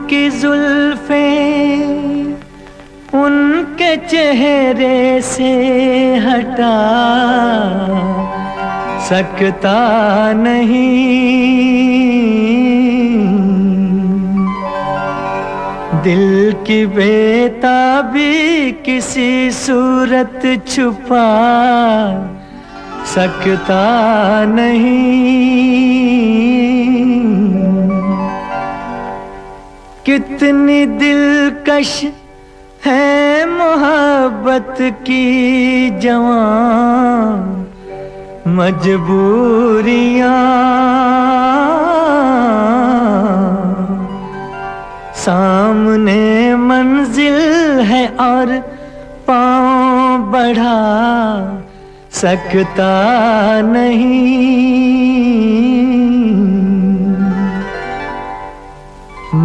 की जुल्फें उनके चेहरे से हटा सकता नहीं। दिल की बेताबी किसी सूरत छुपा सकता नहीं। कितनी दिलकश है मोहब्बत की जवां मजबूरियां। सामने मंजिल है और पांव बढ़ा सकता नहीं।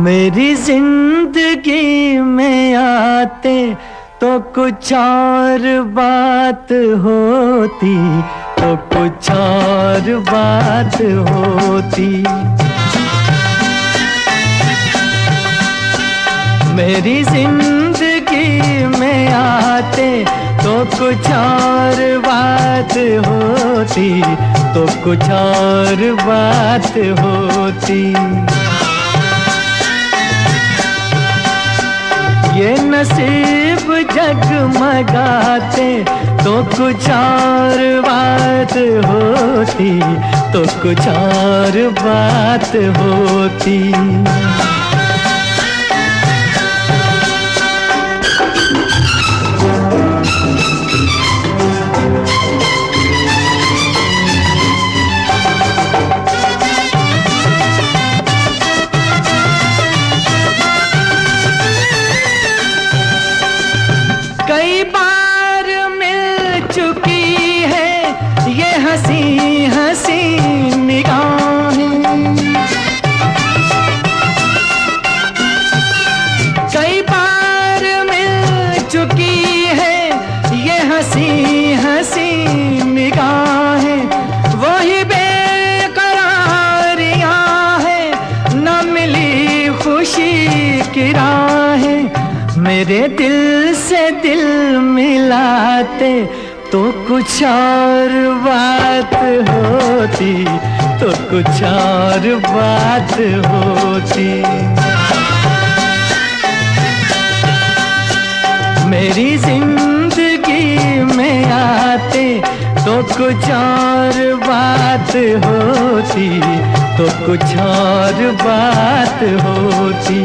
मेरी जिंदगी में आते तो कुछ और बात होती, तो कुछ और बात होती। मेरी जिंदगी में आते तो कुछ और बात होती, तो कुछ और बात होती। ये नसीब जगमगाते तो कुछ और बात होती, तो कुछ और बात होती। कई बार मिल चुकी है ये हंसी हंसी निगाहें। कई बार मिल चुकी है ये हंसी हंसी निगाहें। वही बेकरारियां हैं, न मिली खुशी की राहें। मेरे दिल से दिल मिलाते तो कुछ और बात होती, तो कुछ और बात होती। मेरी जिंदगी में आते तो कुछ और बात होती, तो कुछ और बात होती।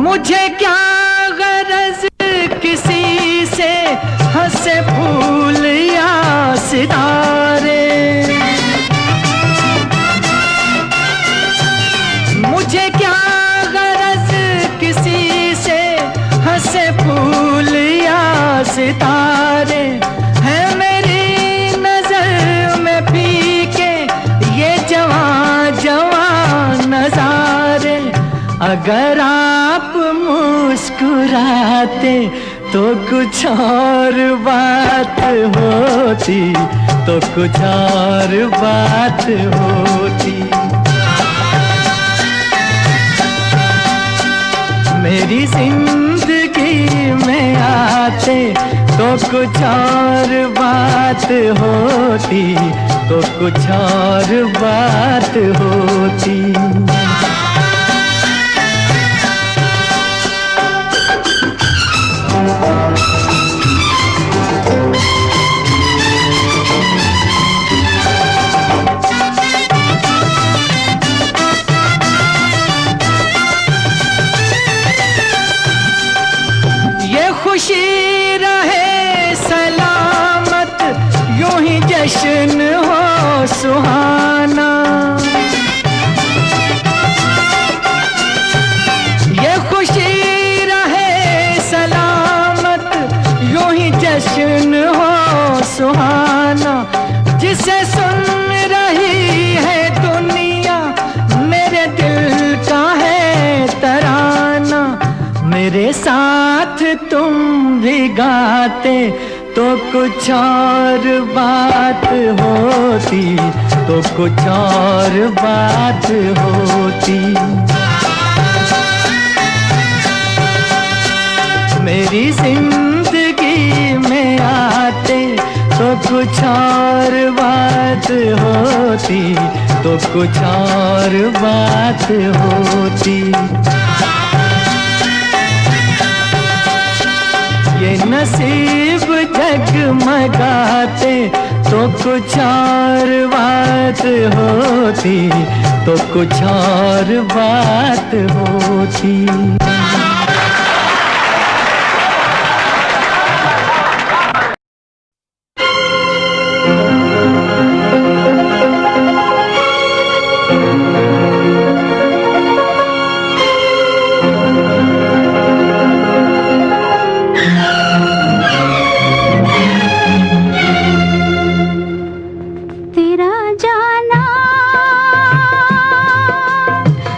मुझे क्या गरज किसी से हंसे फूल या सितारे। मुझे क्या गरज किसी से हंसे फूल या सितारे। है मेरी नजर में फीके ये जवां जवां नजारे। अगर आप मुस्कुराते तो कुछ और बात होती, तो कुछ और बात होती। मेरी जिंदगी में आते तो कुछ और बात होती, तो कुछ और बात होती। खुशी रहे सलामत यूं ही जश्न हो सुहाना। ये खुशी रहे सलामत यूं ही जश्न हो सुहाना। जिसे सुन रही साथ तुम भी गाते तो कुछ और बात होती, तो कुछ और बात होती। मेरी जिंदगी में आते तो कुछ और बात होती, तो कुछ और बात होती। ये नसीब जगमगाते तो कुछ और बात होती, तो कुछ और बात होती।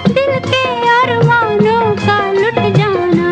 दिल के अरमानों का लुट जाना,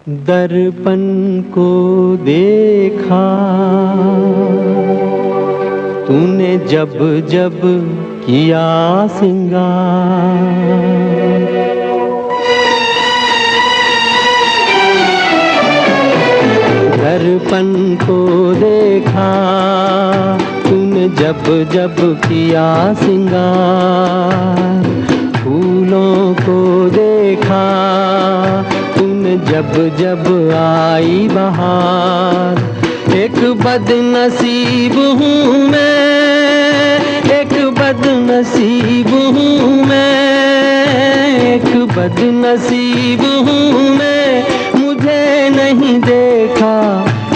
दर्पण को देखा तूने जब जब किया सिंगार, दर्पण को देखा तूने जब जब किया सिंगार, फूलों को देखा तूने जब जब आई बहार। एक बदनसीब हूँ मैं, एक बदनसीब हूँ मैं, एक बदनसीब हूँ मैं, मुझे नहीं देखा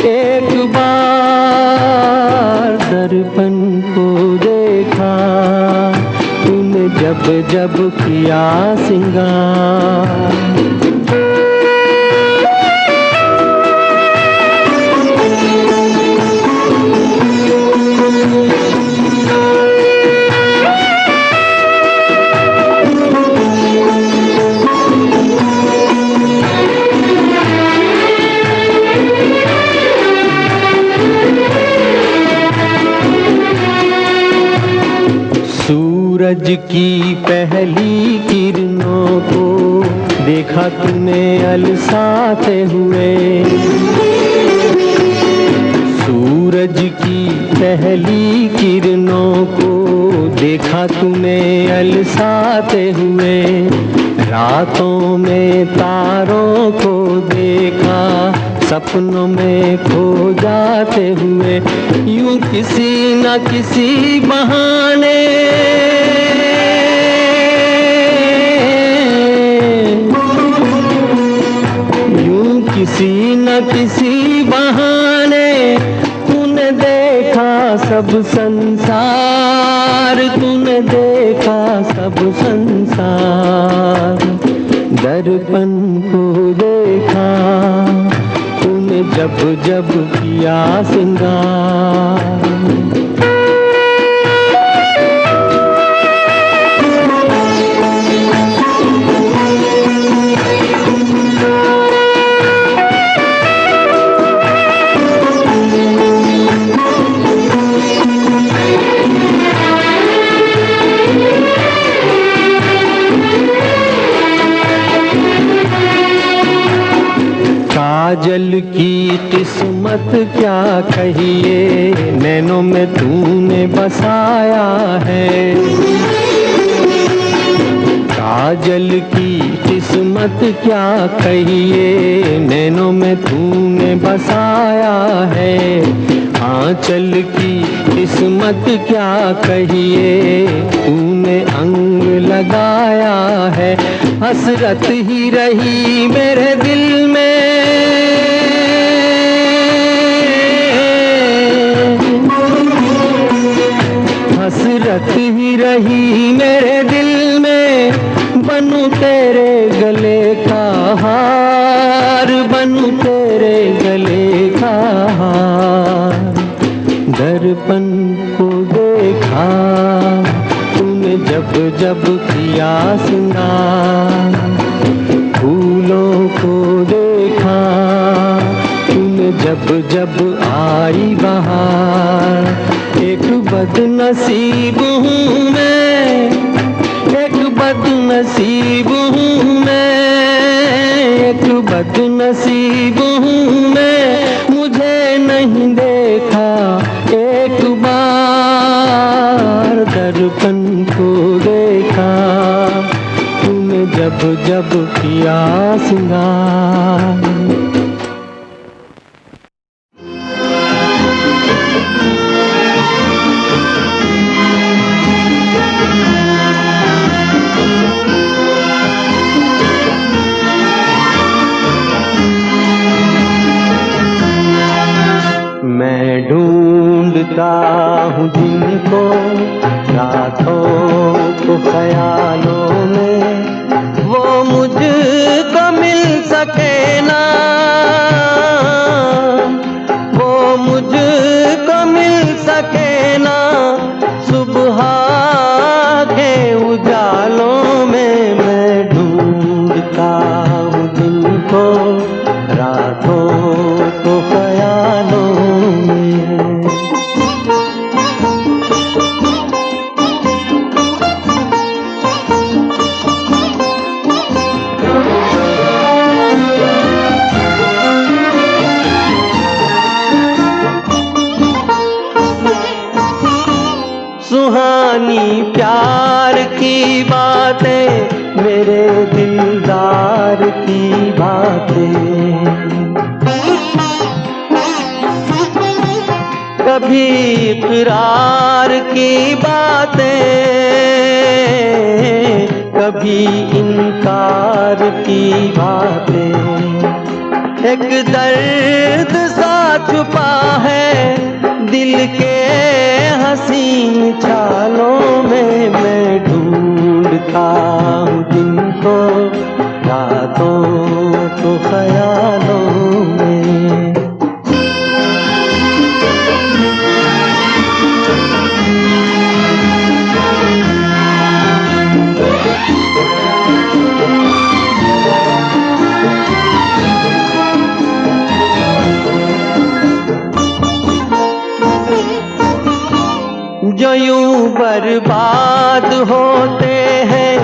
एक बार। दर्पण को देखा तूने जब जब किया सिंगार। सूरज की पहली किरणों को देखा तूने अलसाते हुए, सूरज की पहली किरणों को देखा तूने अलसाते हुए। रातों में तारों को देखा सपनों में खो जाते हुए। यूं किसी न किसी बहाने किसी न किसी बहाने तूने देखा सब संसार, तूने देखा सब संसार। दर्पण को देखा तूने जब जब किया सिंगार। काजल की किस्मत क्या कहिए, नैनों में तूने बसाया है। काजल की किस्मत क्या कहिए, नैनों में तूने बसाया है। आंचल की किस्मत क्या कहिए, तूने अंग लगाया है। हसरत ही रही मेरे दिल में, हसरत ही रही मेरे दिल में। बनूं तेरे गले का हार, बनूं तेरे गले का हार। दर्पण को देखा तूने जब जब किया सिंगार, फूलों को देखा तूने जब जब आई बहार। एक बदनसीब हूँ मैं, एक बदनसीब हूँ मैं, एक बदनसीब हूँ मैं, मुझे नहीं देखा एक बार। दर्पण को देखा तूने जब जब किया सिंगार। मैं ढूंढता हूँ जिनको रातों को ख्यालों में, वो मुझको मिल सके ना। बातें, मेरे दिलदार की बातें। कभी इकरार की बातें, कभी इनकार की बातें। एक दर्द सा छुपा है दिल के हसीन चालों में। मैं ढूंढता हूँ दिन को, रातों को ख्यालों में। जो यूं बर्बाद होते हैं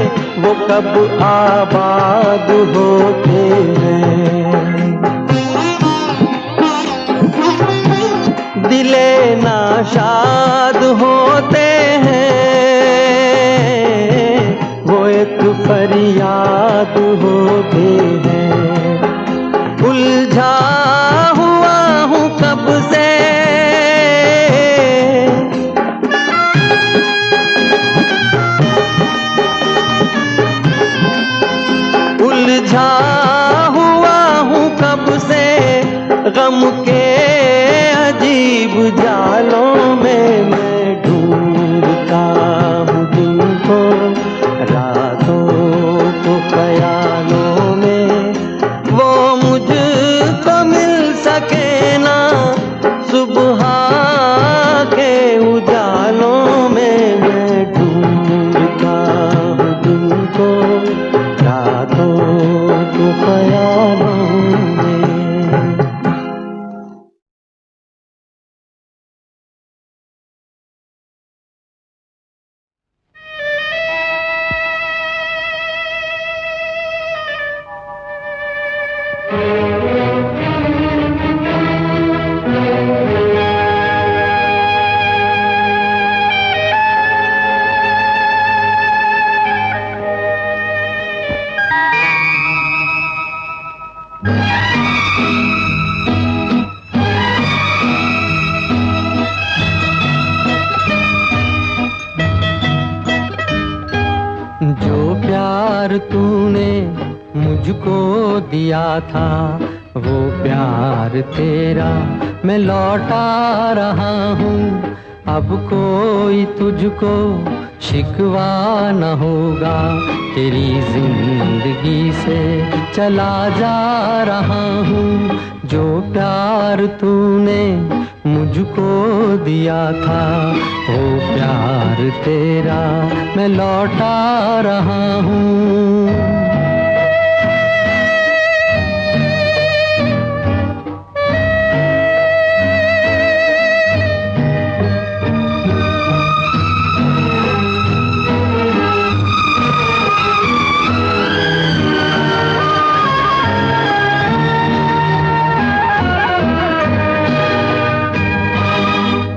वो कब आबाद होते हैं। दिले नाशाद होते हैं वो एक फरियाद होते हैं। उलझा हुआ हूँ कब से, उलझा हुआ हूँ कब से गम के अजीब जालों में। मैं ढूंढता हूँ दिन को, रातों को ख्यालों में। वो मुझको मिल सके ना सुबह के उजालों में। मैं ढूंढता हूँ दिन को, रातों को ख्यालों में। जो प्यार तूने मुझको दिया था वो प्यार तेरा मैं लौटा रहा हूँ। अब कोई तुझको शिकवा न होगा, तेरी जिंदगी से चला जा रहा हूँ। जो प्यार तूने मुझको दिया था वो प्यार तेरा मैं लौटा रहा हूँ।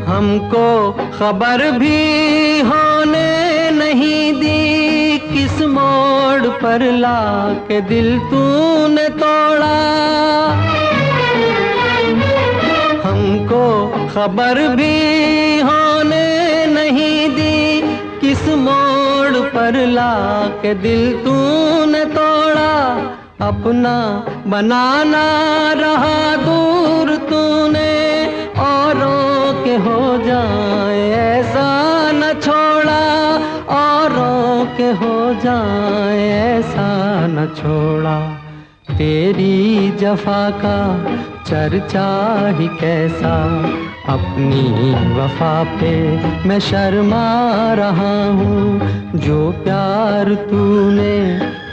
हमको खबर भी होने नहीं दी, किस मोड़ पर लाके दिल तूने तोड़ा। हमको खबर भी होने नहीं दी, किस मोड़ पर लाके दिल तूने तोड़ा। अपना बनाना रहा दूर तूने, औरों के हो जाए ऐसा न छोड़ा। औरों के हो जाए ऐसा न छोड़ा। तेरी जफा का चर्चा ही कैसा, अपनी वफा पे मैं शर्मा रहा हूँ। जो प्यार तूने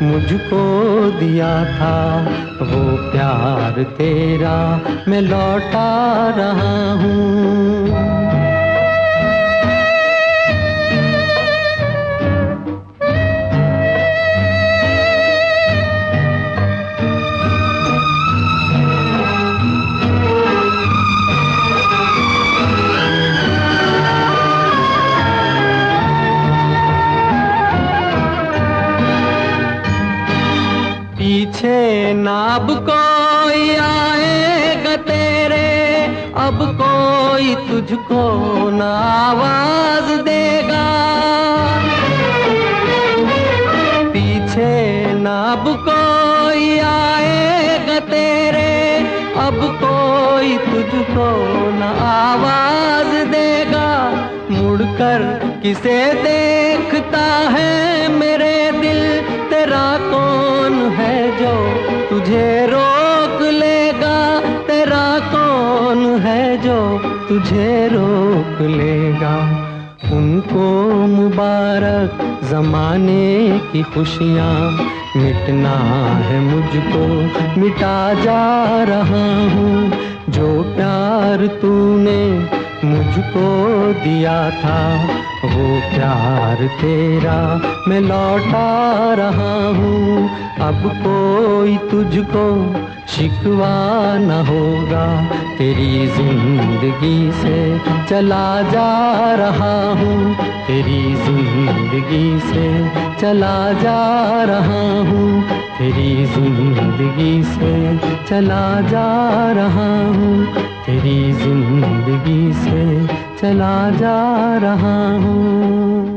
मुझको दिया था वो प्यार तेरा मैं लौटा रहा हूँ। पीछे ना अब कोई आएगा तेरे, अब कोई तुझको ना आवाज देगा। पीछे ना अब कोई आएगा तेरे, अब कोई तुझको ना आवाज देगा। मुड़कर किसे देखता है मेरे दिल, तेरा कौन है जो तुझे रोक लेगा, तेरा कौन है जो तुझे रोक लेगा। उनको मुबारक जमाने की खुशियाँ, मिटना है मुझको मिटा जा रहा हूँ। जो प्यार तूने मुझको दिया था, वो प्यार तेरा मैं लौटा रहा हूँ। अब कोई तुझको शिकवा न होगा, तेरी जिंदगी से चला जा रहा हूँ, तेरी जिंदगी से चला जा रहा हूँ, तेरी जिंदगी से चला जा रहा हूँ, तेरी जिंदगी से चला जा रहा हूँ।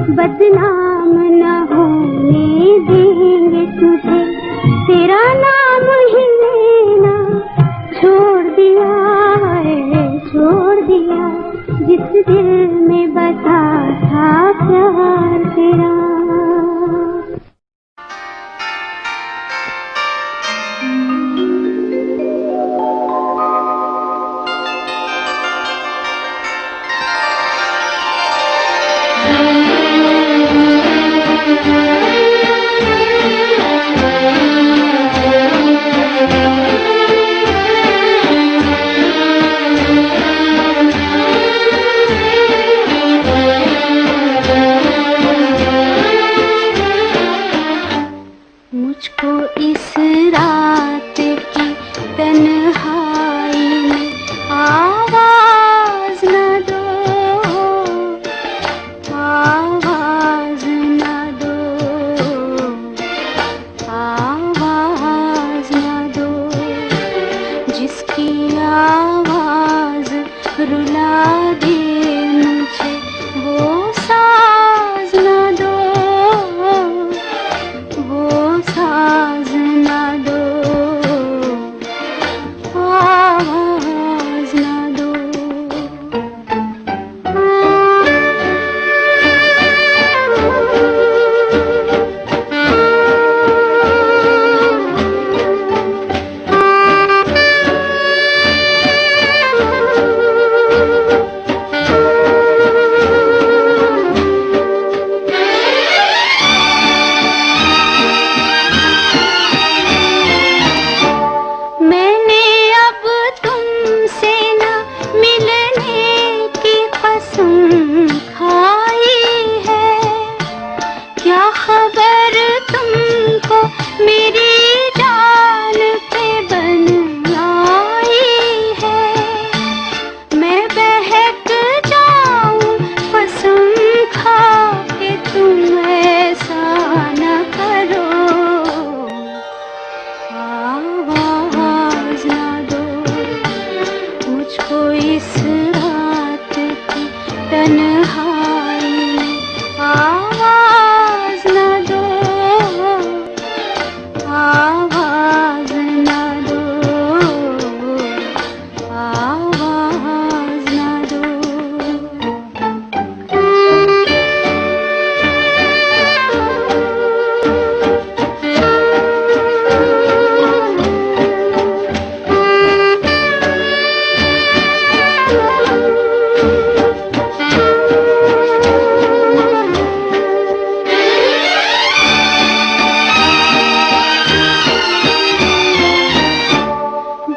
बदनाम न होने देंगे तुझे, तेरा नाम ही लेना छोड़ दिया है, छोड़ दिया। जिस दिल में बसा था प्यार तेरा। मुझको इस रात की तन्हाई में आवाज न दो, आवाज न दो, आवाज न दो। जिसकी आवाज रुला दे मुझे, वो साज न दो, वो साज न दो, आवाज न दो। मैंने अब तुमसे न मिलने की कसम खाई है, क्या खबर तुमको मेरी जान पे बन आई है। मैं बहक जाऊं कसम खा के, तुम ऐसा न करो, आवाज न दो। मुझको इस रात की तन्हाई में आवाज न दो, आवाज न दो, आवाज न दो।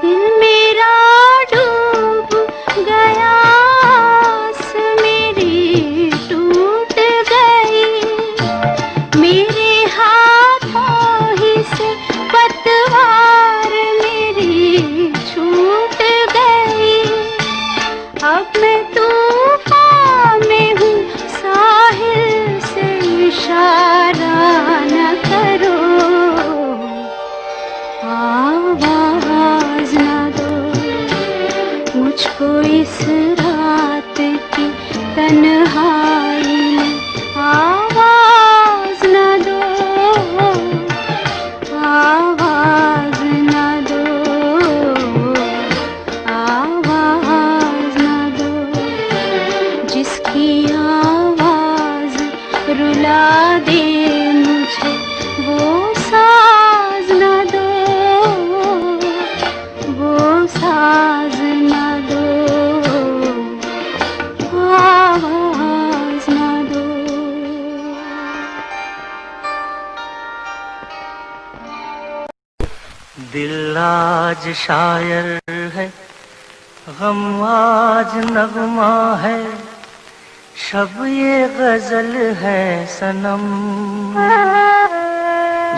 दिल मेरा डूब गया, आस मेरी टूट गई, मेरे हाथों ही से पतवार मेरी छूट गई। अब मैं तूफान में हूँ, साहिल से इशारा न करो, आवाज न दो। मुझको इस रात की तन्हाई में आवाज न दो, आवाज न दो, आवाज न दो। जिसकी आवाज रुला दे मुझे, वो साज न दो, वो साज न दो, आवाज न दो। दिल आज शायर है, गम आज नगमा है, शब ये गजल है सनम।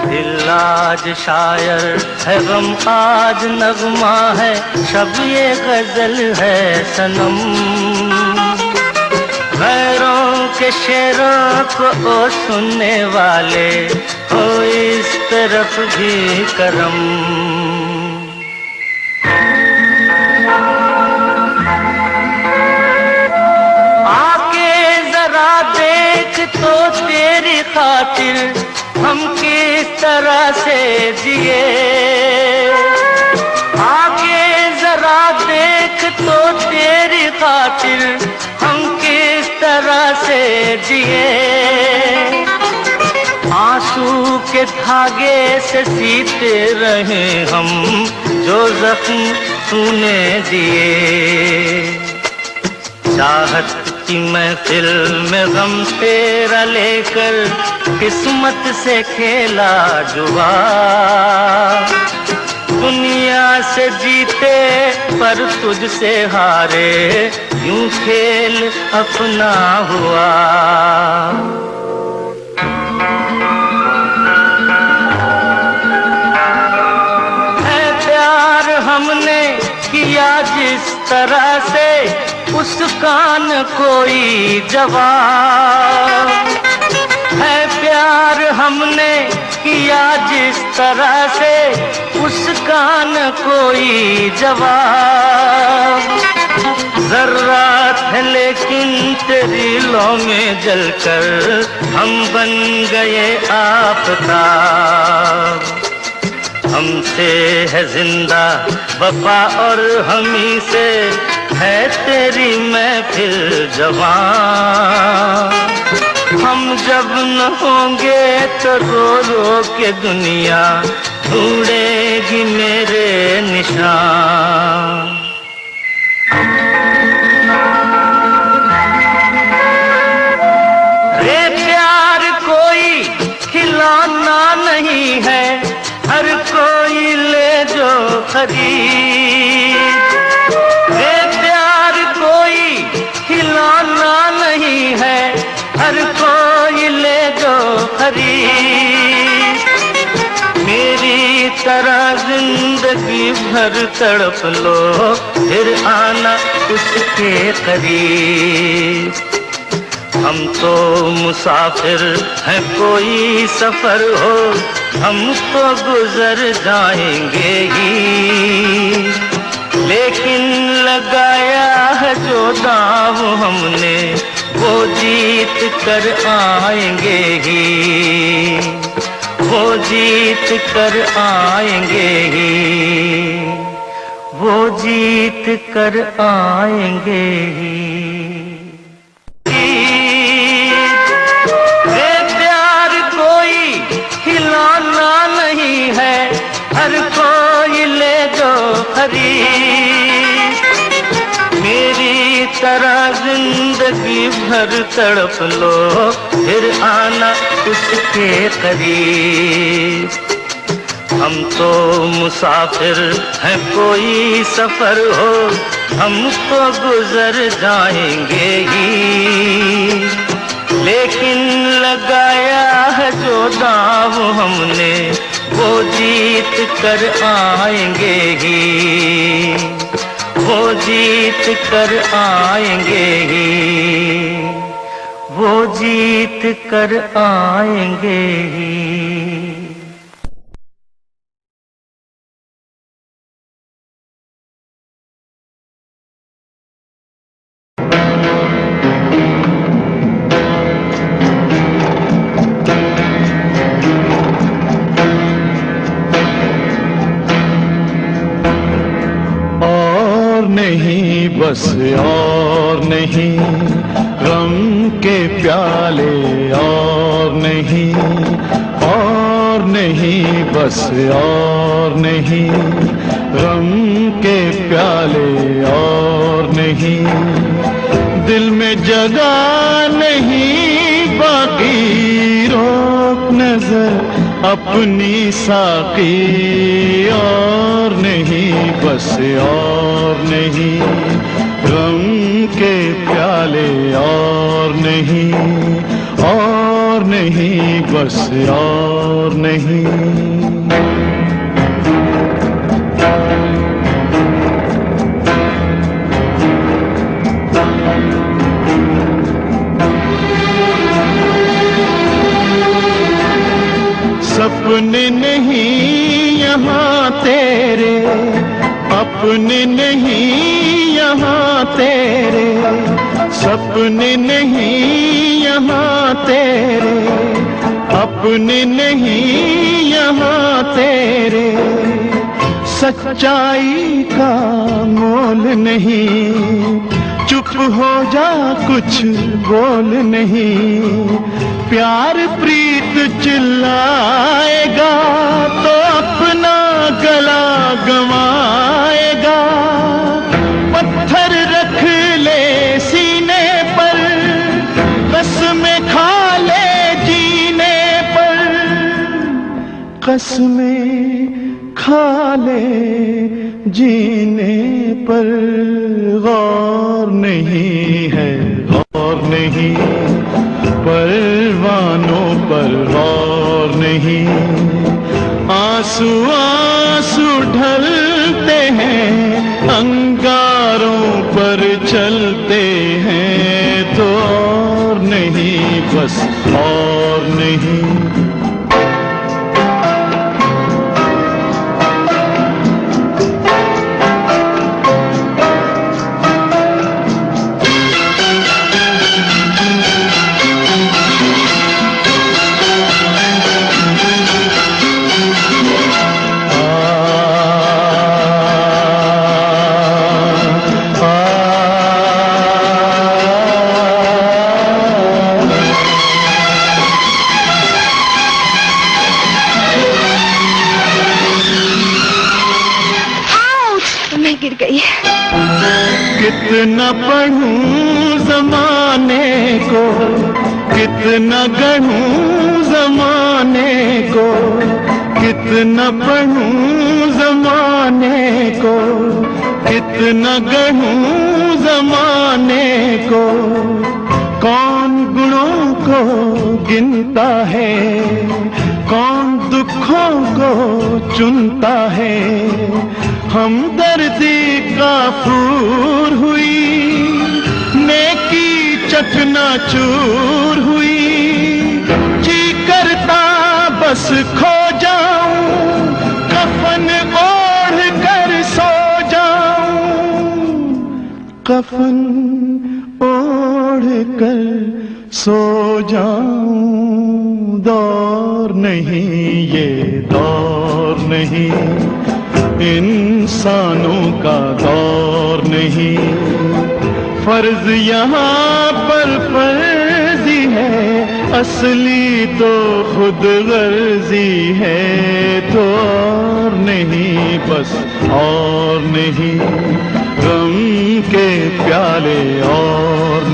दिल आज शायर है, गम आज नगमा है, शब ये गजल है सनम। गैरों के शेरों को ओ सुनने वाले, हो इस तरफ भी करम। आके जरा देख तो तेरी खातिर हम किस तरह से जिए, आगे जरा देख तो तेरी खातिर हम किस तरह से जिए। आंसू के धागे से सीते रहे हम जो जख्म तूने दिए। चाहत की महफिल में गम तेरा लेकर किस्मत से खेला जुआ। दुनिया से जीते पर तुझसे हारे, यूं खेल अपना हुआ। है प्यार हमने किया जिस तरह से, उसका न कोई जवाब। है प्यार हमने किया जिस तरह से, उसका न कोई जवाब। जर्रात है लेकिन तेरी लौ में जलकर हम बन गए आफताब। हमसे है जिंदा वफा और हमी से है तेरी महफिल जवां। हम जब न होंगे तो रो रो के दुनिया ढूंढेगी मेरे निशान। रे प्यार कोई खिलौना नहीं है, हर कोई ले जो खरीद। रे प्यार कोई खिलौना नहीं है, हर कोई ले जो खरीद। मेरी तरह जिंदगी भर तड़प लो, फिर आना उसके करीब। हम तो मुसाफिर हैं कोई सफर हो, हम तो गुजर जाएंगे ही। लेकिन लगाया है जो दाव हमने, वो जीत कर आएंगे ही। वो जीत कर आएंगे ही। वो जीत कर आएंगे ही। रे प्यार कोई खिलौना नहीं है, हर कोई ले जो खरीद। मेरी तरह जिंदगी भर तड़प लो, फिर आना उसके करीब। हम तो मुसाफिर हैं कोई सफर हो, हम तो गुजर जाएंगे ही। लेकिन लगाया है जो दाव हमने, वो जीत कर आएंगे ही। वो जीत कर आएंगे ही। वो जीत कर आएंगे ही। नहीं बस और नहीं, गम के प्याले और नहीं, और नहीं बस और नहीं, गम के प्याले और नहीं। दिल में जगह नहीं बाकी, रोक नजर अपनी साकी। और नहीं बस और नहीं, गम के प्याले और नहीं, और नहीं बस और नहीं। सपने नहीं यहाँ तेरे, अपने नहीं यहाँ तेरे, सपने नहीं यहाँ तेरे, अपने नहीं यहाँ तेरे, सच्चाई का मोल नहीं, चुप हो जा कुछ बोल नहीं, प्यार प्रीत चिल्लाएगा तो अपना गला गवाएगा, पत्थर रख ले सीने पर, कसमें खा ले जीने पर, कसमें खा ले जीने पर, गौर नहीं है गौर नहीं, परवानों पर गौर नहीं, आंसू आंसू ढलते हैं, अंगारों पर चलते हैं, तो और नहीं बस और नहीं। गिर गई। कितना पढ़ूं जमाने को, कितना गढ़ूं जमाने को, कितना पढ़ूं जमाने को, कितना गढ़ूं जमाने को, कौन गुणों को गिनता है, कौन दुखों को चुनता है, हमदर्दी का फूर हुई, नेकी चकनाचूर हुई, जी करता बस खो जाऊं, कफन ओढ़ कर सो जाऊं, कफन ओढ़ कर सो जाऊं, दौर नहीं ये दौर नहीं, इंसानों का दौर नहीं, फर्ज यहाँ पर फर्जी है, असली तो खुद गर्जी है, तो और नहीं बस और नहीं, गम के प्याले और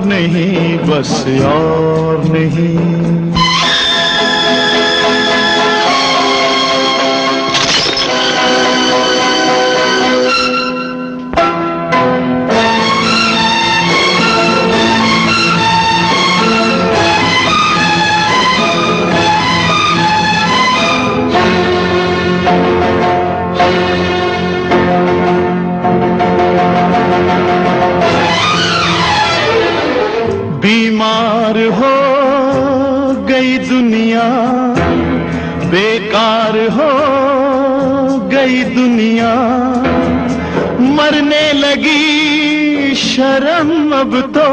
नहीं बस और नहीं। बीमार हो गई दुनिया, बेकार हो गई दुनिया, मरने लगी शर्म अब तो,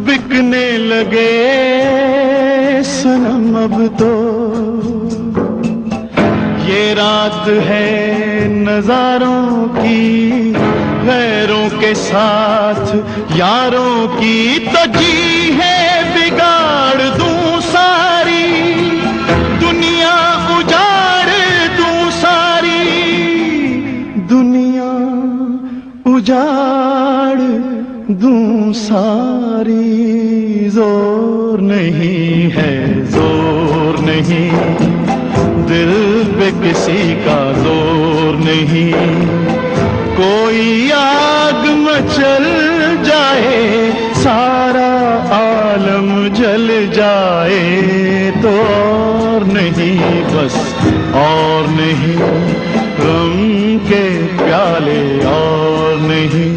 बिकने लगे सनम अब तो, ये रात है नजारों की, गैरों के साथ यारों की, तो जी है बिगाड़ दूं सारी, दुनिया उजाड़ दूं सारी, दुनिया उजाड़ दूं सारी, जोर नहीं है जोर नहीं, दिल पे किसी का जोर नहीं, कोई आग मचल जाए, सारा आलम जल जाए, तो और नहीं बस और नहीं, गम के प्याले और नहीं।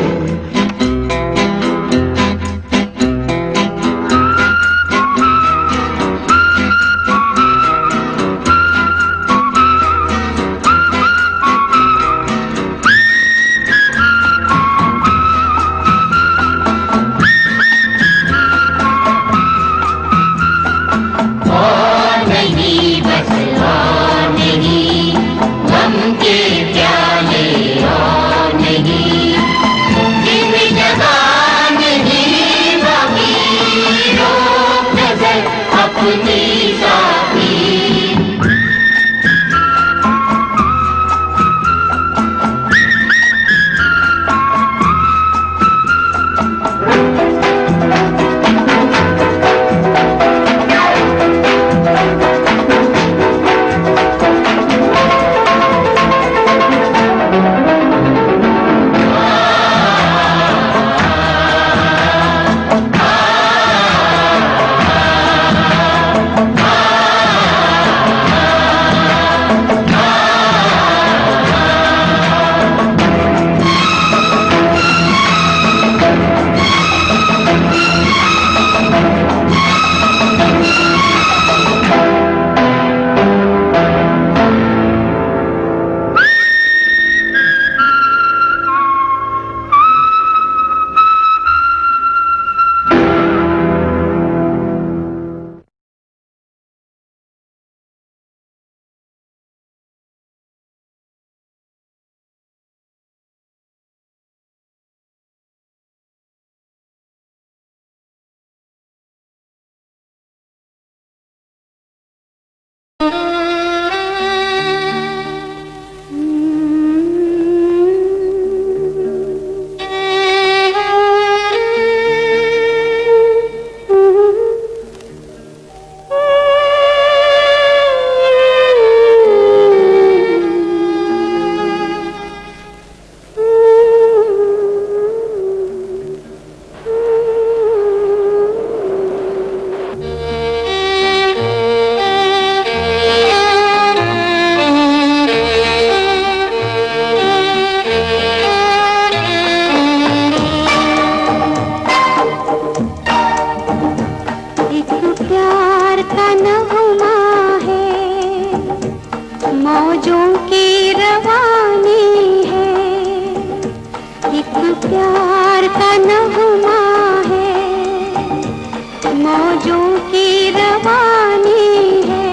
मौजों की रवानी है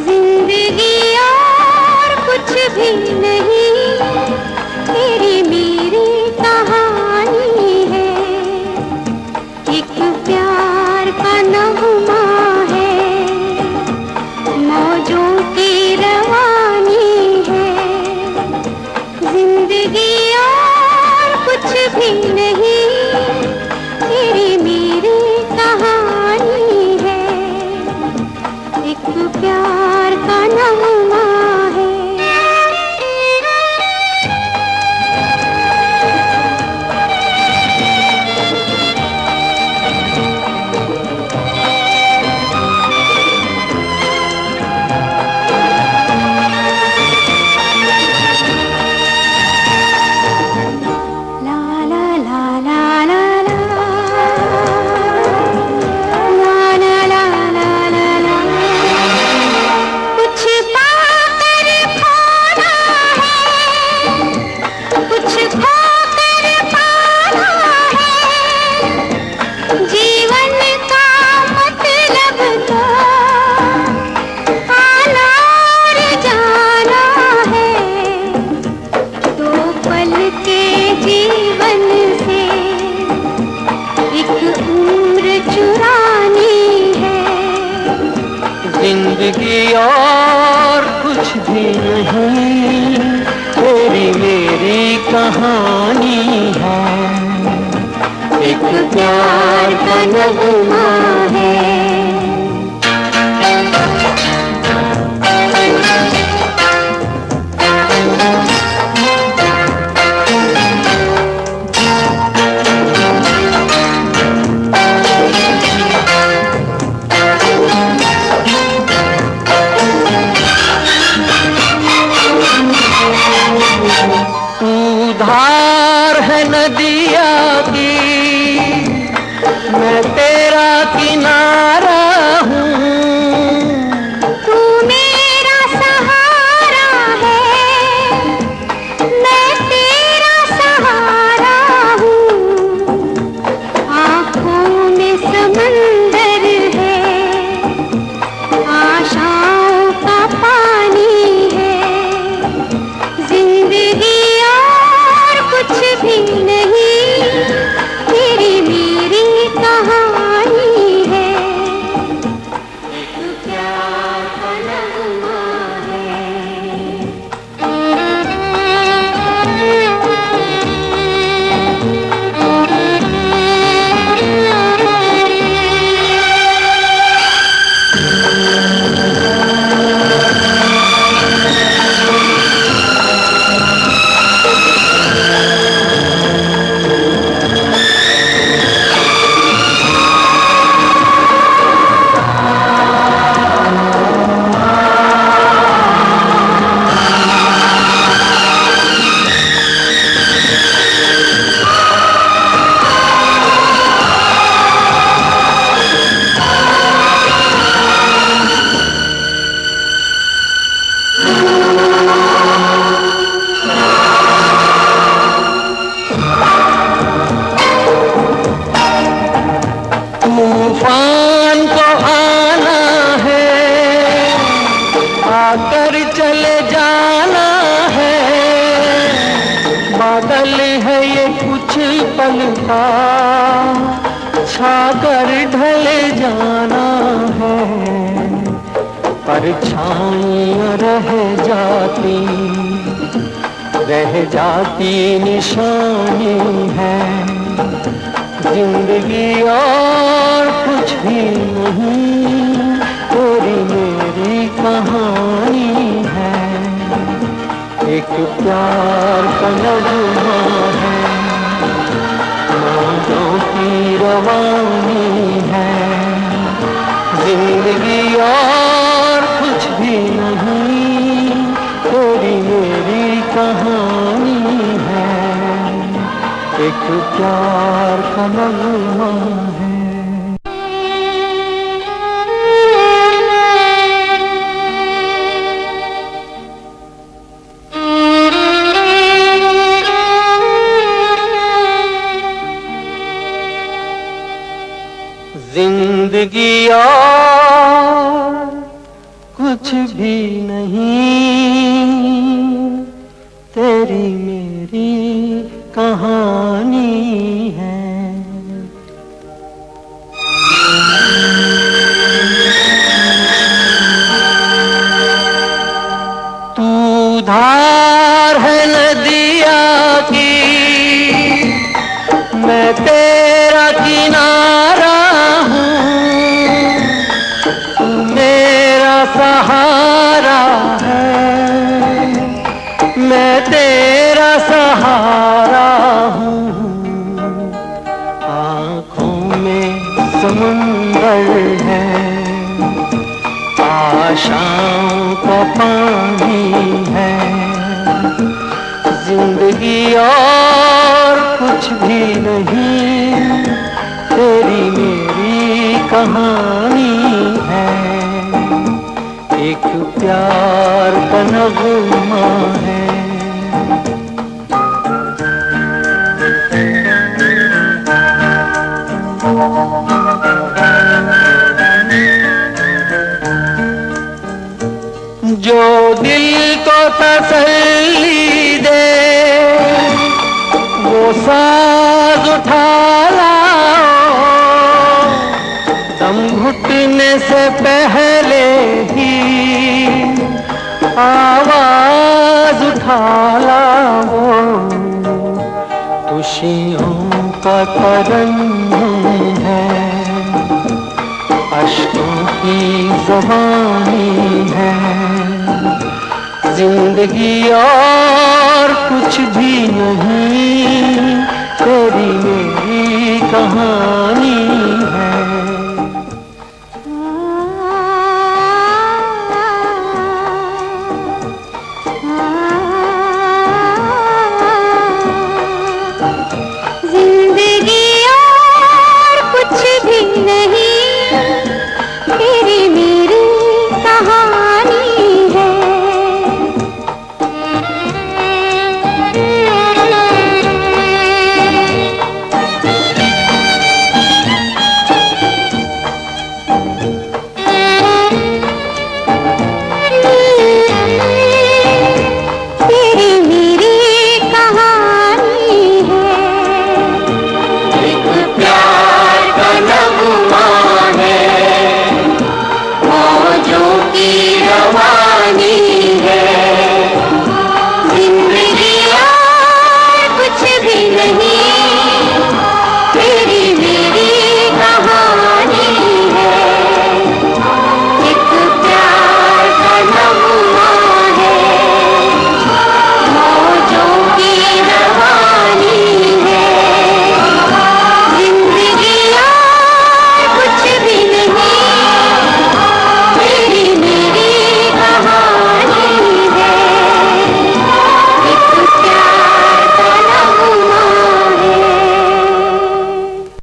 जिंदगी और कुछ भी नहीं, तेरी मेरी कहानी है। एक प्यार का नगमा है, मौजों की रवानी है जिंदगी और कुछ भी नहीं, तेरी मेरी कहानी है। एक प्यार का नगमा है। जिंदगी और कुछ भी नहीं, तेरी मेरी कहानी है। एक प्यार का नगमा है। धार है नदिया की, मैं तेरा किनारा हूँ। तू मेरा सहारा है, मैं तेरा सहारा हूँ। आँखों में समंदर है, आशाओं का पानी है। जिंदगी कुछ भी नहीं, तेरी मेरी कहानी है। एक प्यार का नगमा तूफान को आना है, आकर चले जाना है। बादल है ये कुछ पल का, छाकर ढल जाना है। परछाइयाँ रह जाती निशानी है। जिंदगी और कुछ भी नहीं, तेरी मेरी कहानी है। एक प्यार का नगमा है, मौजों की रवानी है। जिंदगी और कुछ भी नहीं, तेरी मेरी कहानी है। एक प्यार का नगमा है। जिंदगी और कुछ भी नहीं, तेरी मेरी कहानी है। तू धार है नदिया की, मैं तेरा किनारा हूँ, तू मेरा सहारा है, मैं तेरा सहारा हूँ। आँखों में समुंदर है, आशाओं का पानी है, जिंदगी और कुछ भी नहीं, तेरी मेरी कहानी है। एक प्यार का नगमा है। जो दिल को तसल्ली दे, वो साज उठा लाओ, दम घुटने से पहले ही आवाज उठा लाओ। खुशियों का तरन्नुम है, अश्कों की ज़बानी है, जिंदगी और कुछ भी नहीं, तेरी मेरी कहानी है। जिंदगी और कुछ भी नहीं, तेरी मेरी कहानी है। तेरी मेरी कहानी है। एक प्यार का नगमा है, मौजों की रवानी है, जिंदगी और कुछ भी नहीं, तेरी मेरी कहानी है। एक प्यार का नगमा है, मौजों की रवानी है, जिंदगी और कुछ भी नहीं, तेरी मेरी कहानी है। एक प्यार का नगमा है।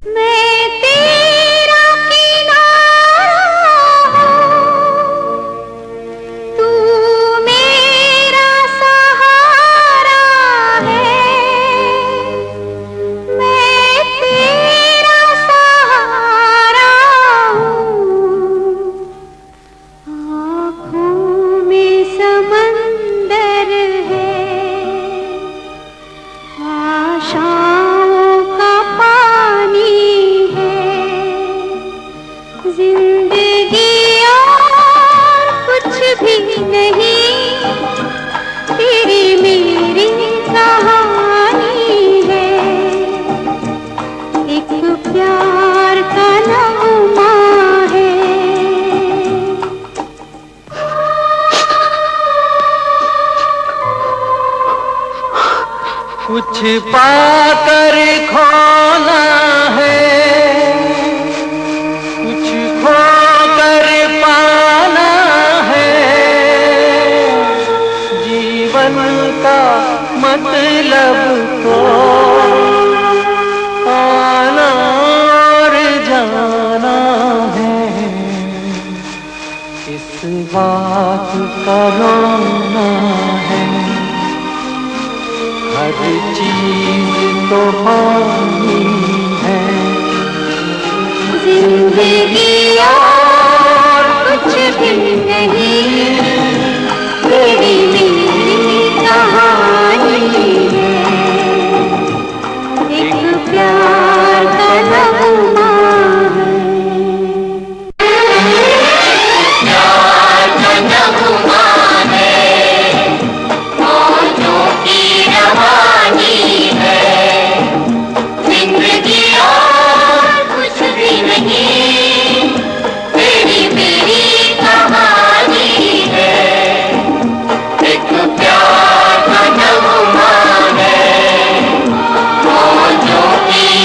मैं तेरा किनारा हूँ, तू मेरा सहारा है, मैं तेरा सहारा हूँ। आँखों में समंदर है, आशाओं का पानी है, जिंदगी और कुछ भी नहीं, तेरी मेरी कहानी है। एक प्यार का नगमा है। कुछ पाकर खोना है, कुछ खोकर पाना है, जीवन का मतलब तो आना और जाना है। इस बात का रोना है, हर चीज तो पानी है। जिंदगी और कुछ भी नहीं, तेरी मेरी कहानी है, एक प्यार का नगमा है। प्यार का नगमा है, मौजों की रवानी है, जिंदगी और कुछ भी नहीं, तेरी मेरी कहानी है, एक प्यार का नगमा है, मौजों की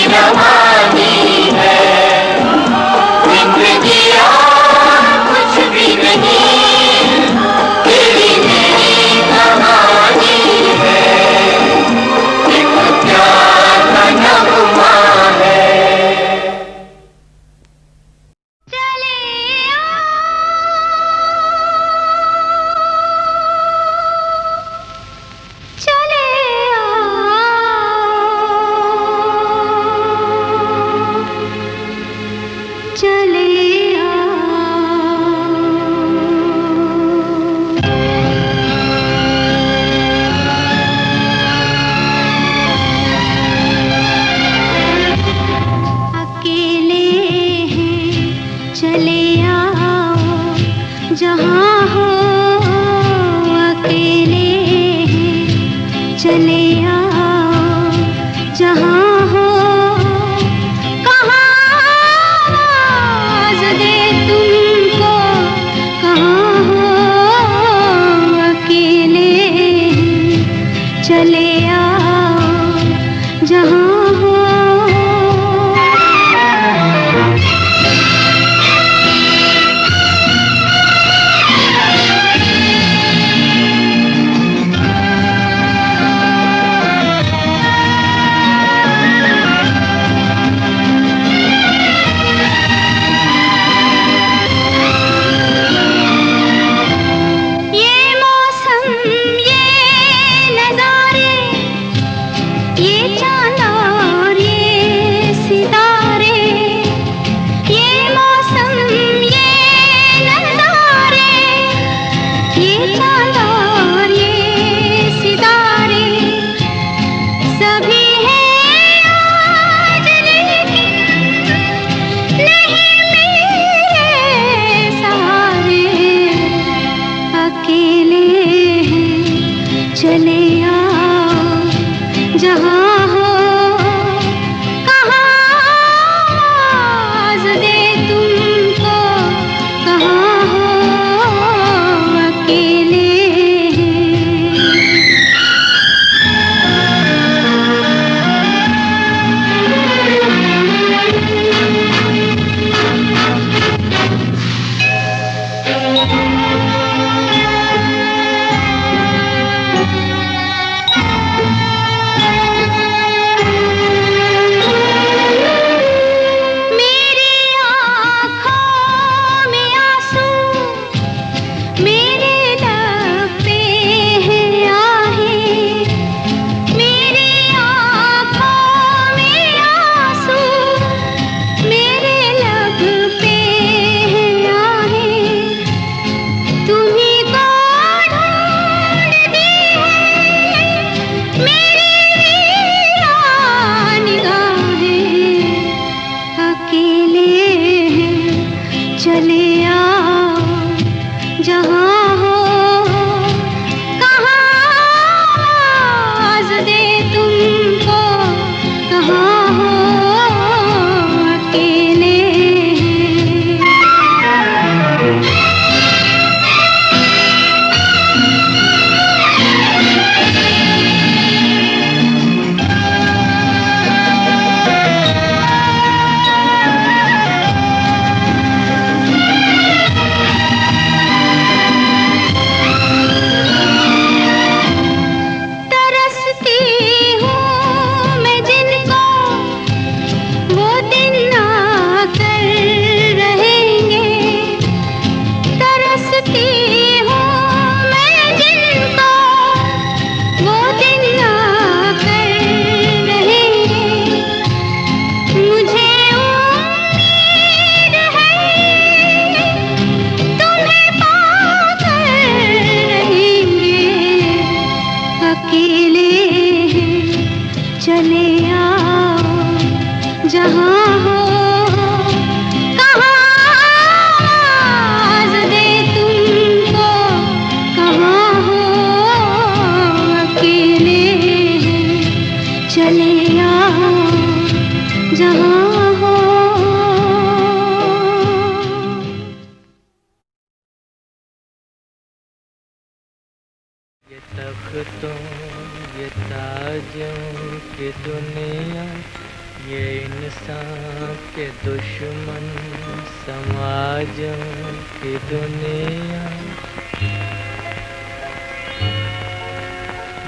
जहाँ हो कहाँ आवाज़ दे तुमको, कहाँ हो अकेले हैं चले आओ जहाँ हो। ये तख्तों ये ताजों की दुनिया, ये इंसान के दुश्मन समाजों की दुनिया,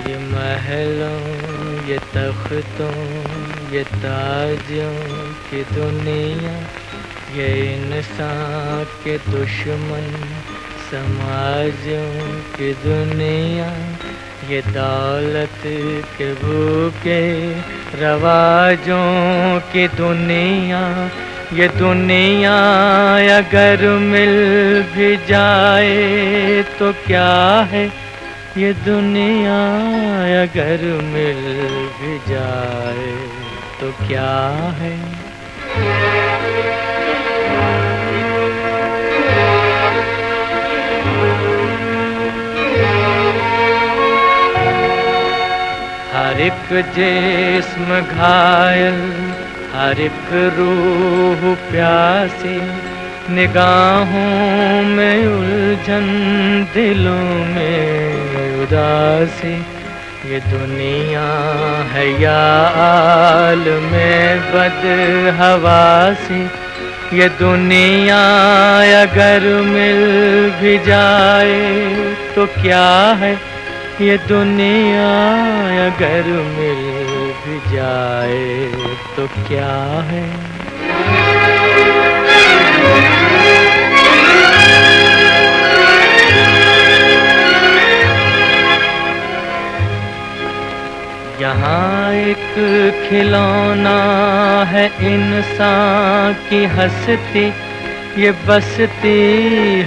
ये महलों ये तख्तों ये ताजों की दुनिया, ये इंसान के दुश्मन समाजों की दुनिया, ये दौलत के भूखे रवाजों की दुनिया, ये दुनिया अगर मिल भी जाए तो क्या है, ये दुनिया अगर मिल भी जाए तो क्या है। हर एक जिस्म घायल, हर एक रूह प्यासी, निगाहों में उलझन दिलों में उदासी, ये दुनिया है या आलम बदहवासी, ये दुनिया अगर मिल भी जाए तो क्या है, ये दुनिया अगर मिल भी जाए तो क्या है। यहाँ एक खिलौना है इंसान की हस्ती, ये बसती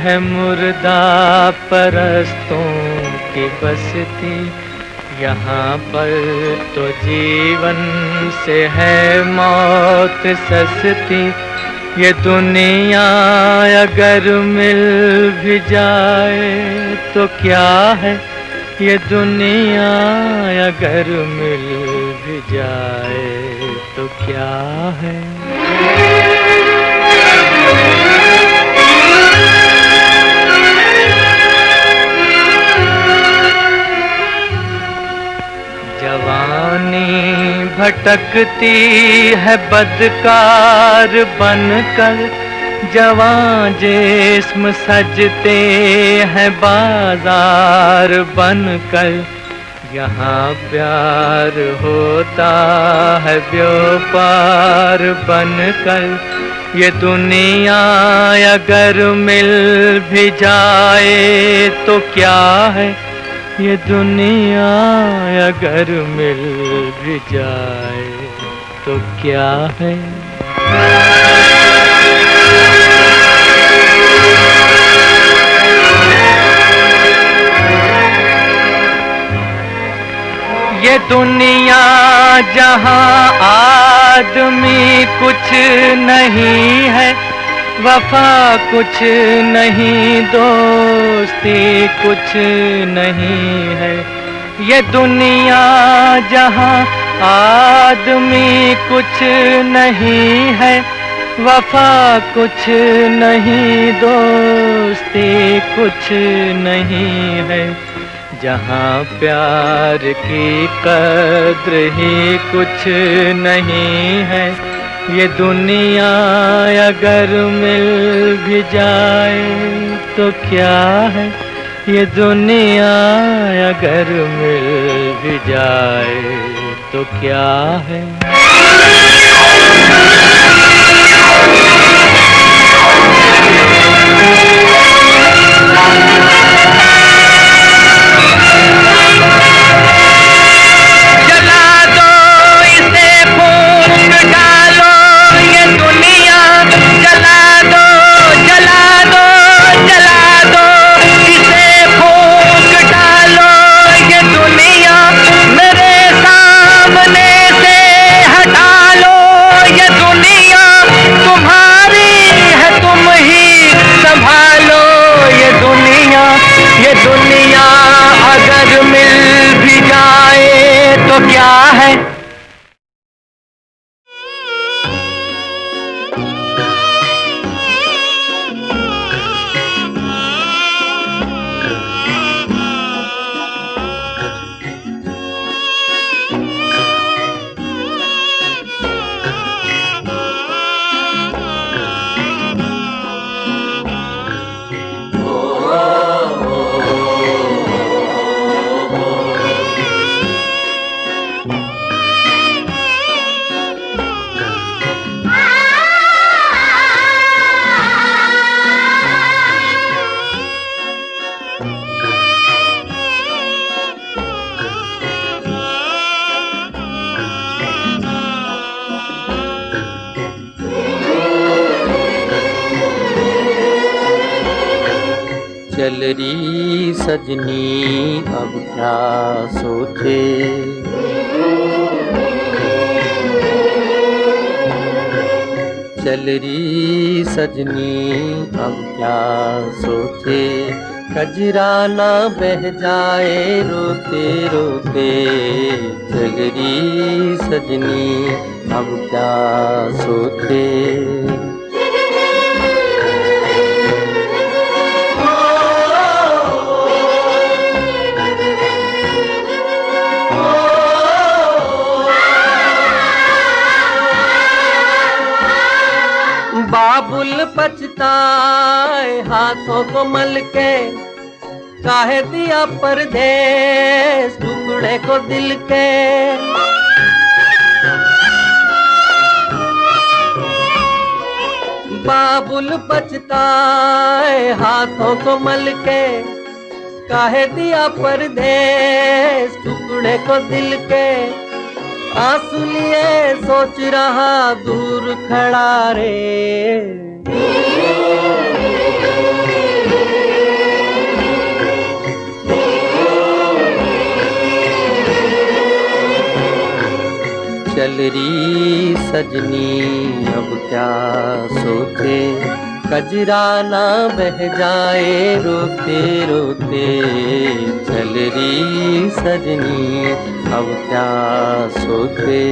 है मुर्दा परस्तों की बसती, यहाँ पर तो जीवन से है मौत सस्ती, ये दुनिया अगर मिल भी जाए तो क्या है, ये दुनिया अगर मिल भी जाए तो क्या है। जवानी भटकती है बदकार बनकर, जवां जिस्म सजते हैं बाजार बनकर, यहाँ प्यार होता है व्यापार बनकर, ये दुनिया अगर मिल भी जाए तो क्या है, ये दुनिया अगर मिल भी जाए तो क्या है। ये दुनिया जहाँ आदमी कुछ नहीं है, वफा कुछ नहीं, दोस्ती कुछ नहीं है, ये दुनिया जहाँ आदमी कुछ नहीं है, वफा कुछ नहीं, दोस्ती कुछ नहीं है, जहाँ प्यार की कद्र ही कुछ नहीं है, ये दुनिया अगर मिल भी जाए तो क्या है, ये दुनिया अगर मिल भी जाए तो क्या है। मेरे सामने से हटा लो। वो क्या है? चल रही सजनी अब क्या सोचे, चल रही सजनी अब क्या सोचे, कजरा ना बह जाए रोते रोते, चल रही सजनी अब क्या सोचे। बाबुल पछताए हाथों को मल के, काहे दिया परदेस टुकड़े को दिल के। बाबुल पछताए हाथों को मल के, काहे दिया परदेस टुकड़े को दिल के। आंसू लिए सोच रहा दूर खड़ा रे, चल रही सजनी अब क्या सोचे, कजरा ना बह जाए रोते रोते, चल रही सजनी अब क्या सोचे।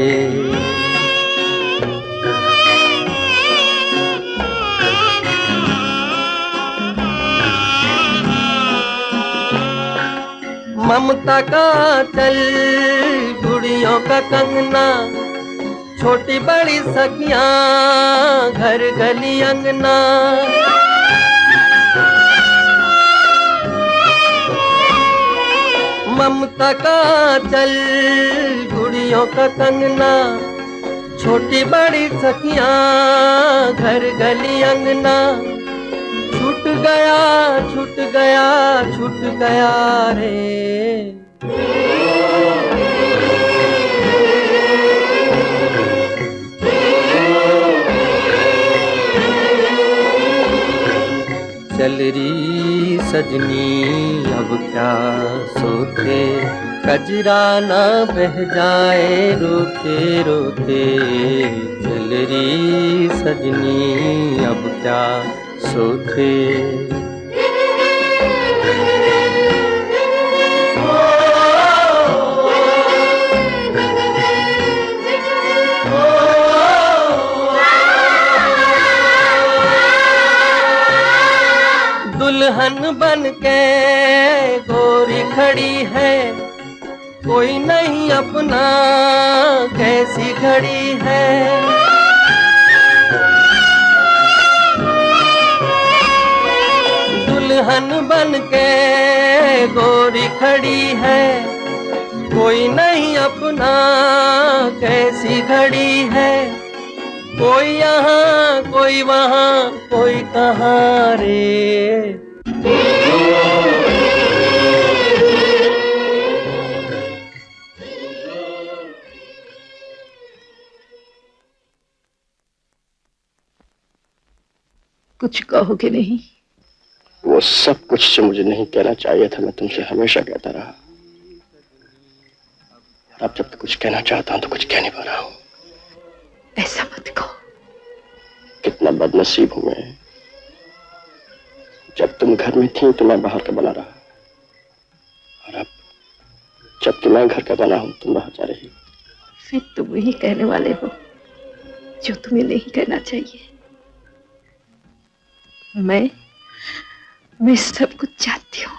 ममता का चल गुड़ियों का कंगना, छोटी बड़ी सखियां घर गली अंगना। ममता का चल गुड़ियों का कंगना, छोटी बड़ी सखियां घर गली अंगना। छूट गया छूट गया छूट गया रे, चल रही सजनी अब क्या सोचे, कजरा ना बह जाए रोते रोते, चल रही सजनी अब क्या सोचे। दुल्हन बन के गोरी खड़ी है, कोई नहीं अपना कैसी घड़ी है। दुल्हन बन के गोरी खड़ी है, कोई नहीं अपना कैसी घड़ी है। कोई यहाँ कोई वहाँ कोई कहाँ रे, कुछ कहोगे नहीं? वो सब कुछ जो मुझे नहीं कहना चाहिए था मैं तुमसे हमेशा कहता रहा, और अब जब तक कुछ कहना चाहता हूं तो कुछ कह नहीं पा रहा हूं। ऐसा मत कहो। कितना बदनसीब हूं मैं। जब तुम घर में थी तो मैं बाहर का बना रहा, और अब जबकि मैं घर का बना हूं, तुम वहां जा रही हो। फिर तुम वही कहने वाले हो जो तुम्हें नहीं कहना चाहिए। मैं सब कुछ जानती हूँ।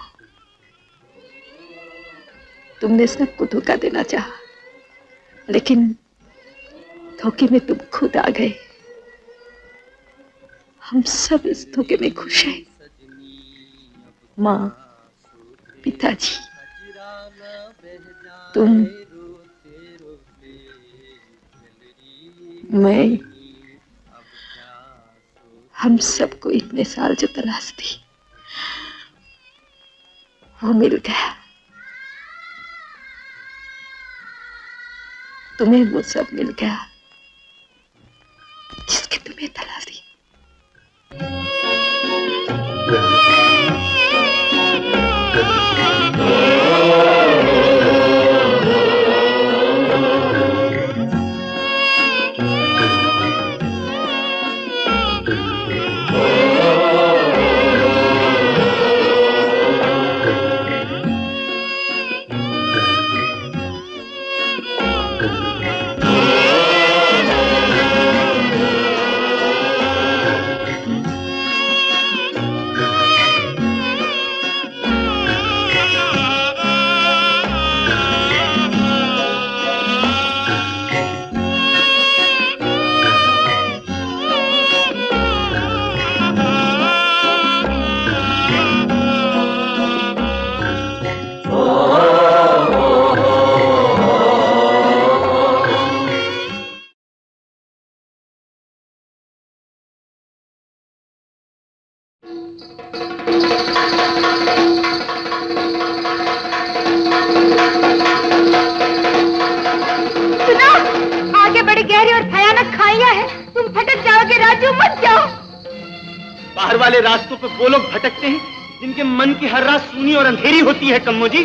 तुमने सबको धोखा देना चाहा, लेकिन धोखे में तुम खुद आ गए। हम सब इस धोखे में खुश हैं। माँ, पिताजी, तुम, मैं, हम सबको इतने साल जो तलाश थी वो मिल गया। तुम्हें वो सब मिल गया जिसकी तुम्हें तलाश थी। बाहर वाले रास्तों पर वो लोग भटकते हैं जिनके मन की हर रात सूनी और अंधेरी होती है कम्मो जी।